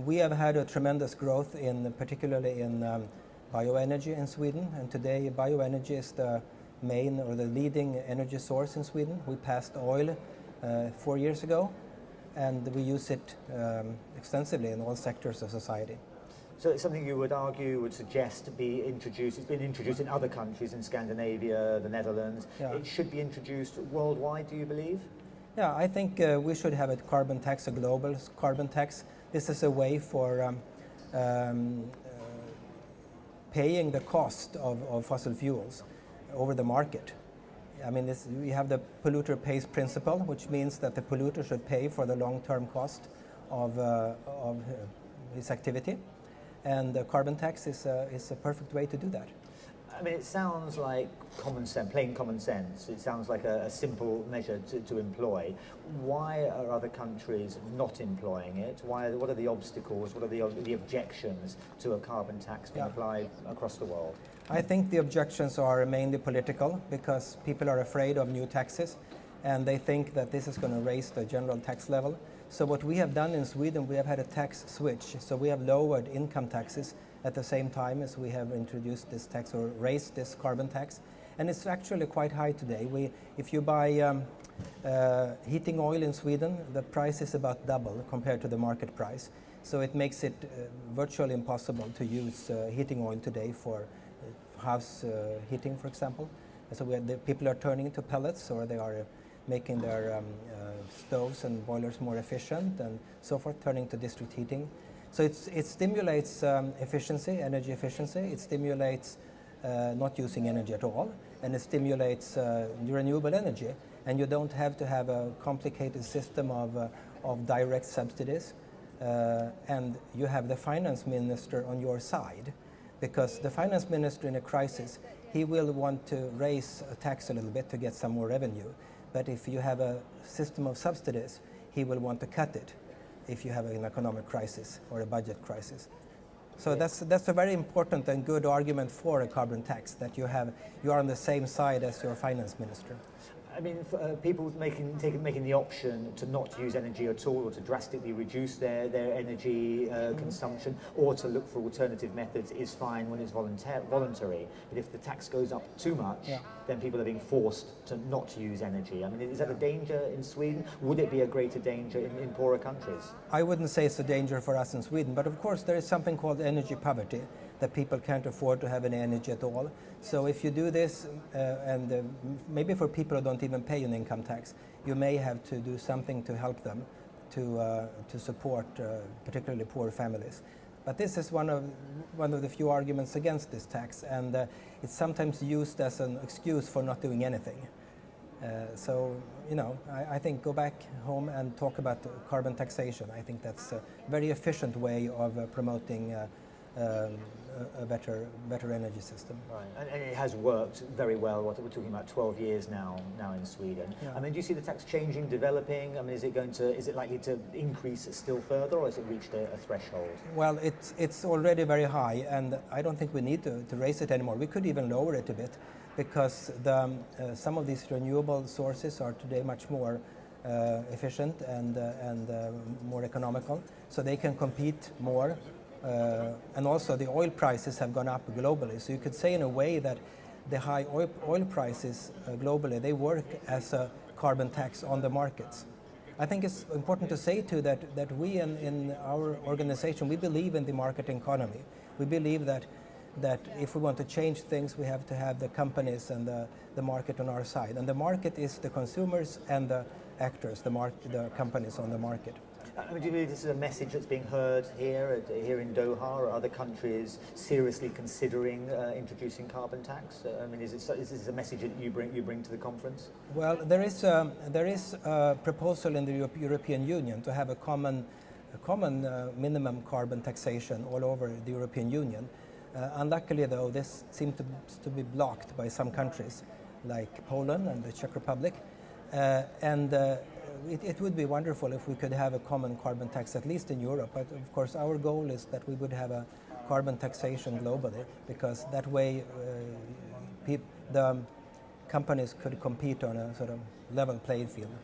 We have had a tremendous growth, particularly in bioenergy in Sweden, and today bioenergy is the main or the leading energy source in Sweden. We passed oil 4 years ago, and we use it extensively in all sectors of society. So it's something you would argue, would suggest to be introduced. It's been introduced in other countries, in Scandinavia, the Netherlands. Yeah. It should be introduced worldwide, do you believe? Yeah, I think we should have a carbon tax, a global carbon tax. This is a way for paying the cost of fossil fuels over the market. I mean, we have the polluter pays principle, which means that the polluter should pay for the long-term cost of his activity. And the carbon tax is a perfect way to do that. I mean, it sounds like common sense, plain common sense. It sounds like a simple measure to employ. Why are other countries not employing it? What are the obstacles? What are the objections to a carbon tax being applied across the world? I think the objections are mainly political, because people are afraid of new taxes, and they think that this is going to raise the general tax level. So what we have done in Sweden, we have had a tax switch. So we have lowered income taxes at the same time as we have introduced this tax or raised this carbon tax. And it's actually quite high today. If you buy heating oil in Sweden, the price is about double compared to the market price. So it makes it virtually impossible to use heating oil today for house heating, for example. And so people are turning to pellets, or they are making their stoves and boilers more efficient and so forth, turning to district heating. So it stimulates efficiency, energy efficiency. It stimulates not using energy at all, and it stimulates renewable energy. And you don't have to have a complicated system of direct subsidies. And you have the finance minister on your side, because the finance minister in a crisis, he will want to raise a tax a little bit to get some more revenue. But if you have a system of subsidies, he will want to cut it if you have an economic crisis or a budget crisis. So that's a very important and good argument for a carbon tax, that you are on the same side as your finance minister. I mean, for, people making the option to not use energy at all, or to drastically reduce their energy consumption, or to look for alternative methods is fine when it's voluntary. But if the tax goes up too much, then people are being forced to not use energy. I mean, is that a danger in Sweden? Would it be a greater danger in poorer countries? I wouldn't say it's a danger for us in Sweden, but of course there is something called energy poverty, that people can't afford to have any energy at all. So if you do this, and maybe for people who don't even pay an income tax, you may have to do something to help them to support particularly poor families. But this is one of the few arguments against this tax, and it's sometimes used as an excuse for not doing anything. So, you know, I think go back home and talk about carbon taxation. I think that's a very efficient way of promoting a better energy system. Right, and it has worked very well. We're talking about 12 years now in Sweden. Yeah. I mean, do you see the tax changing, developing? I mean, is it likely to increase still further, or has it reached a threshold? Well, it's already very high, and I don't think we need to raise it anymore. We could even lower it a bit, because some of these renewable sources are today much more efficient and more economical, so they can compete more. And also the oil prices have gone up globally. So you could say in a way that the high oil prices globally, they work as a carbon tax on the markets. I think it's important to say too that we in our organization, we believe in the market economy. We believe that if we want to change things, we have to have the companies and the market on our side. And the market is the consumers and the actors, the companies on the market. I mean, do you believe this is a message that's being heard here in Doha, or other countries seriously considering introducing carbon tax? I mean, is this a message that you bring to the conference? Well, there is a proposal in the European Union to have a common minimum carbon taxation all over the European Union. Unluckily, though, this seems to be blocked by some countries, like Poland and the Czech Republic, It would be wonderful if we could have a common carbon tax, at least in Europe. But of course, our goal is that we would have a carbon taxation globally, because that way the companies could compete on a sort of level playing field.